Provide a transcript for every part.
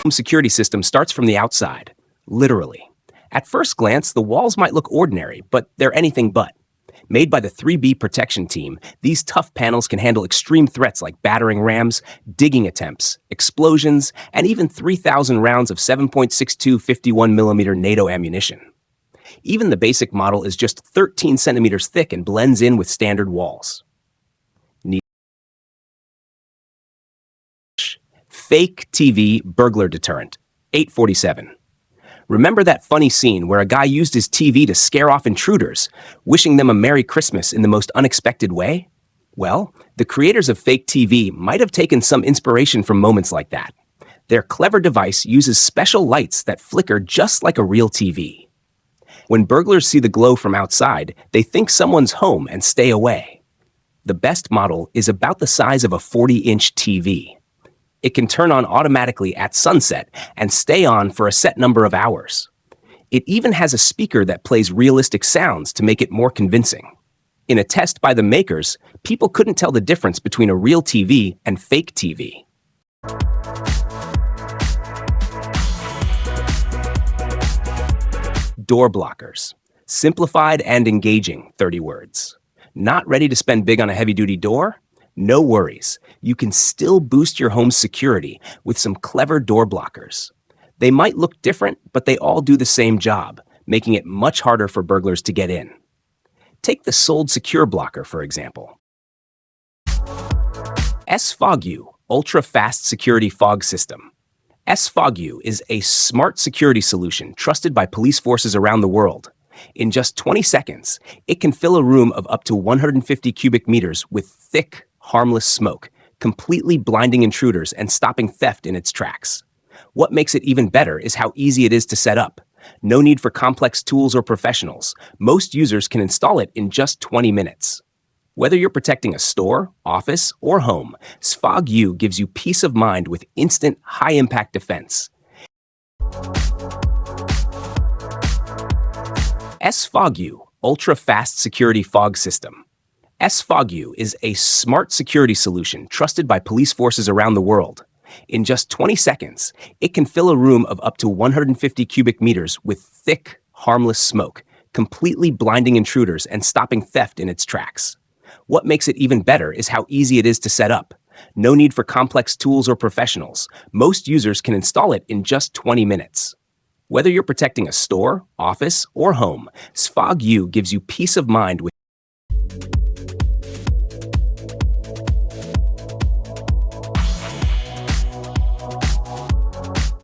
home security system starts from the outside, literally. At first glance, the walls might look ordinary, but they're anything but. Made by the 3B protection team, these tough panels can handle extreme threats like battering rams, digging attempts, explosions, and even 3,000 rounds of 7.62 51mm NATO ammunition. Even the basic model is just 13 centimeters thick and blends in with standard walls. Fake TV burglar deterrent, 847. Remember that funny scene where a guy used his TV to scare off intruders, wishing them a Merry Christmas in the most unexpected way? Well, the creators of fake TV might have taken some inspiration from moments like that. Their clever device uses special lights that flicker just like a real TV. When burglars see the glow from outside, they think someone's home and stay away. The best model is about the size of a 40-inch TV. It can turn on automatically at sunset and stay on for a set number of hours. It even has a speaker that plays realistic sounds to make it more convincing. In a test by the makers, people couldn't tell the difference between a real TV and fake TV. Door blockers. Simplified and engaging, 30 words. Not ready to spend big on a heavy-duty door? No worries. You can still boost your home's security with some clever door blockers. They might look different, but they all do the same job, making it much harder for burglars to get in. Take the sold Secure Blocker, for example. SFOGU, Ultra-Fast Security Fog System. SFOGU is a smart security solution trusted by police forces around the world. In just 20 seconds, it can fill a room of up to 150 cubic meters with thick, harmless smoke, completely blinding intruders and stopping theft in its tracks. What makes it even better is how easy it is to set up. No need for complex tools or professionals. Most users can install it in just 20 minutes. Whether you're protecting a store, office, or home, SFOGU gives you peace of mind with instant, high-impact defense. SFOGU, Ultra-Fast Security Fog System. SFOGU is a smart security solution trusted by police forces around the world. In just 20 seconds, it can fill a room of up to 150 cubic meters with thick, harmless smoke, completely blinding intruders and stopping theft in its tracks. What makes it even better is how easy it is to set up. No need for complex tools or professionals. Most users can install it in just 20 minutes. Whether you're protecting a store, office, or home, SFOGU gives you peace of mind with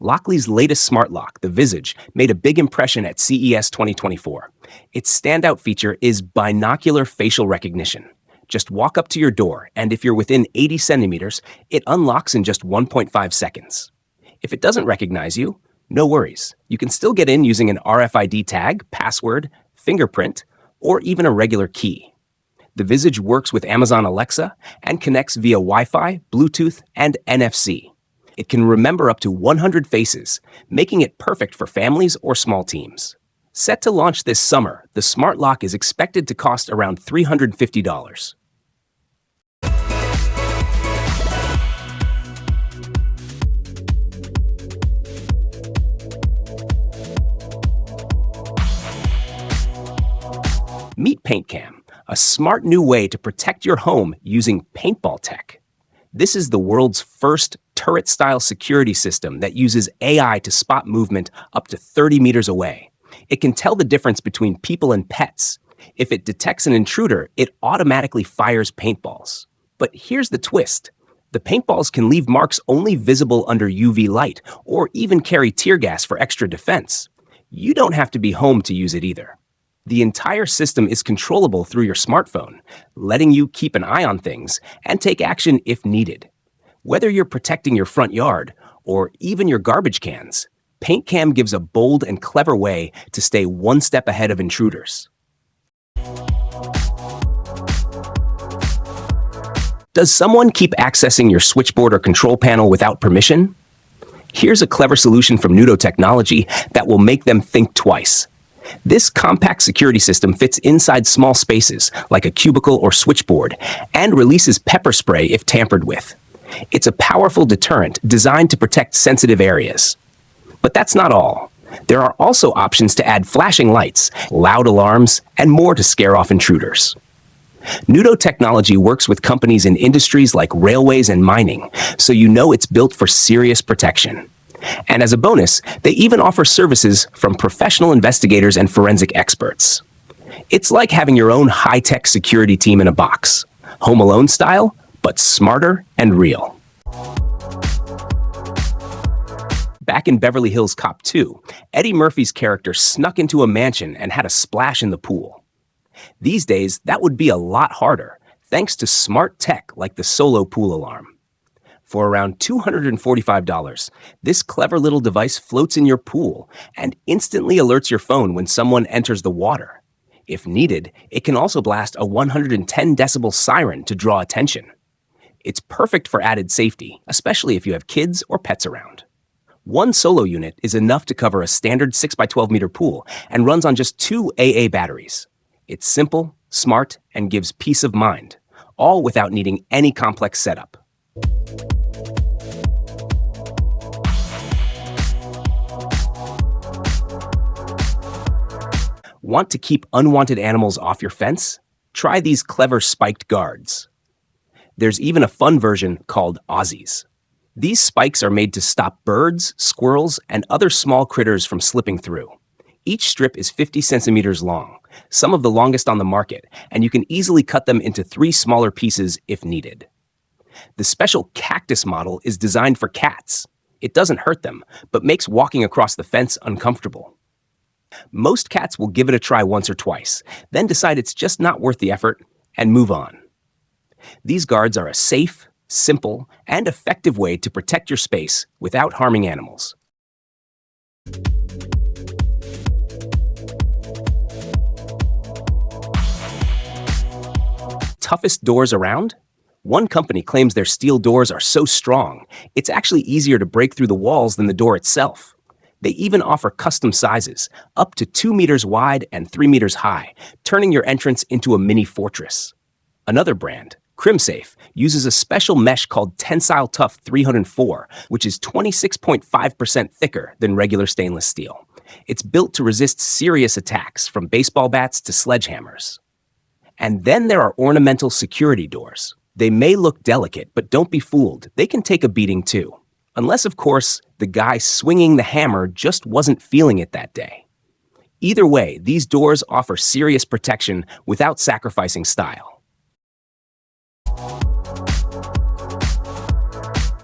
Locklee's latest smart lock, the Visage, made a big impression at CES 2024. Its standout feature is binocular facial recognition. Just walk up to your door, and if you're within 80 centimeters, it unlocks in just 1.5 seconds. If it doesn't recognize you, no worries. You can still get in using an RFID tag, password, fingerprint, or even a regular key. The Visage works with Amazon Alexa and connects via Wi-Fi, Bluetooth, and NFC. It can remember up to 100 faces, making it perfect for families or small teams. Set to launch this summer, the smart lock is expected to cost around $350. Meet PaintCam, a smart new way to protect your home using paintball tech. This is the world's first turret-style security system that uses AI to spot movement up to 30 meters away. It can tell the difference between people and pets. If it detects an intruder, it automatically fires paintballs. But here's the twist. The paintballs can leave marks only visible under UV light, or even carry tear gas for extra defense. You don't have to be home to use it either. The entire system is controllable through your smartphone, letting you keep an eye on things and take action if needed. Whether you're protecting your front yard or even your garbage cans, PaintCam gives a bold and clever way to stay one step ahead of intruders. Does someone keep accessing your switchboard or control panel without permission? Here's a clever solution from Nudo Technology that will make them think twice. This compact security system fits inside small spaces, like a cubicle or switchboard, and releases pepper spray if tampered with. It's a powerful deterrent designed to protect sensitive areas. But that's not all. There are also options to add flashing lights, loud alarms, and more to scare off intruders. Nudo technology works with companies in industries like railways and mining, so you know it's built for serious protection. And as a bonus, they even offer services from professional investigators and forensic experts. It's like having your own high-tech security team in a box, Home Alone style, but smarter and real. Back in Beverly Hills Cop 2, Eddie Murphy's character snuck into a mansion and had a splash in the pool. These days, that would be a lot harder, thanks to smart tech like the Solo pool alarm. For around $245, this clever little device floats in your pool and instantly alerts your phone when someone enters the water. If needed, it can also blast a 110 decibel siren to draw attention. It's perfect for added safety, especially if you have kids or pets around. One Solo unit is enough to cover a standard 6x12 meter pool and runs on just 2 AA batteries. It's simple, smart, and gives peace of mind, all without needing any complex setup. Want to keep unwanted animals off your fence? Try these clever spiked guards. There's even a fun version called Aussies. These spikes are made to stop birds, squirrels, and other small critters from slipping through. Each strip is 50 centimeters long, some of the longest on the market, and you can easily cut them into 3 smaller pieces if needed. The special cactus model is designed for cats. It doesn't hurt them, but makes walking across the fence uncomfortable. Most cats will give it a try once or twice, then decide it's just not worth the effort and move on. These guards are a safe, simple, and effective way to protect your space without harming animals. Toughest doors around? One company claims their steel doors are so strong, it's actually easier to break through the walls than the door itself. They even offer custom sizes, up to 2 meters wide and 3 meters high, turning your entrance into a mini fortress. Another brand, CrimSafe, uses a special mesh called Tensile Tough 304, which is 26.5% thicker than regular stainless steel. It's built to resist serious attacks, from baseball bats to sledgehammers. And then there are ornamental security doors. They may look delicate, but don't be fooled. They can take a beating too. Unless, of course, the guy swinging the hammer just wasn't feeling it that day. Either way, these doors offer serious protection without sacrificing style.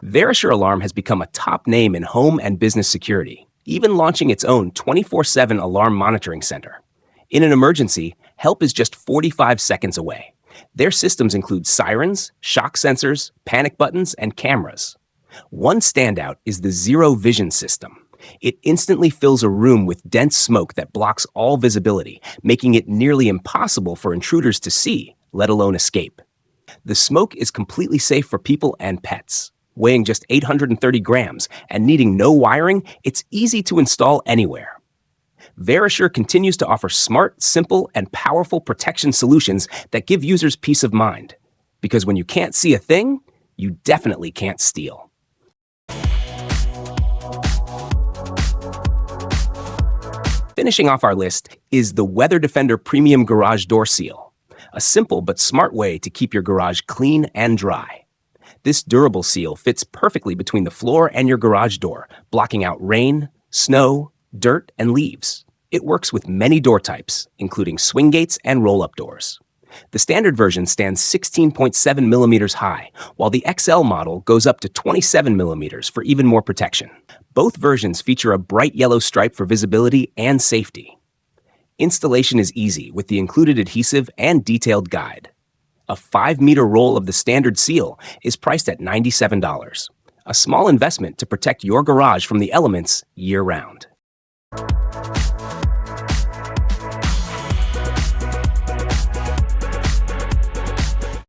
Verisure Alarm has become a top name in home and business security, even launching its own 24/7 alarm monitoring center. In an emergency, help is just 45 seconds away. Their systems include sirens, shock sensors, panic buttons, and cameras. One standout is the Zero Vision system. It instantly fills a room with dense smoke that blocks all visibility, making it nearly impossible for intruders to see, let alone escape. The smoke is completely safe for people and pets. Weighing just 830 grams and needing no wiring, it's easy to install anywhere. Verisure continues to offer smart, simple, and powerful protection solutions that give users peace of mind. Because when you can't see a thing, you definitely can't steal. Finishing off our list is the Weather Defender Premium Garage Door Seal, a simple but smart way to keep your garage clean and dry. This durable seal fits perfectly between the floor and your garage door, blocking out rain, snow, dirt, and leaves. It works with many door types, including swing gates and roll-up doors. The standard version stands 16.7 millimeters high, while the XL model goes up to 27 millimeters for even more protection. Both versions feature a bright yellow stripe for visibility and safety. Installation is easy with the included adhesive and detailed guide. A 5-meter roll of the standard seal is priced at $97, a small investment to protect your garage from the elements year-round.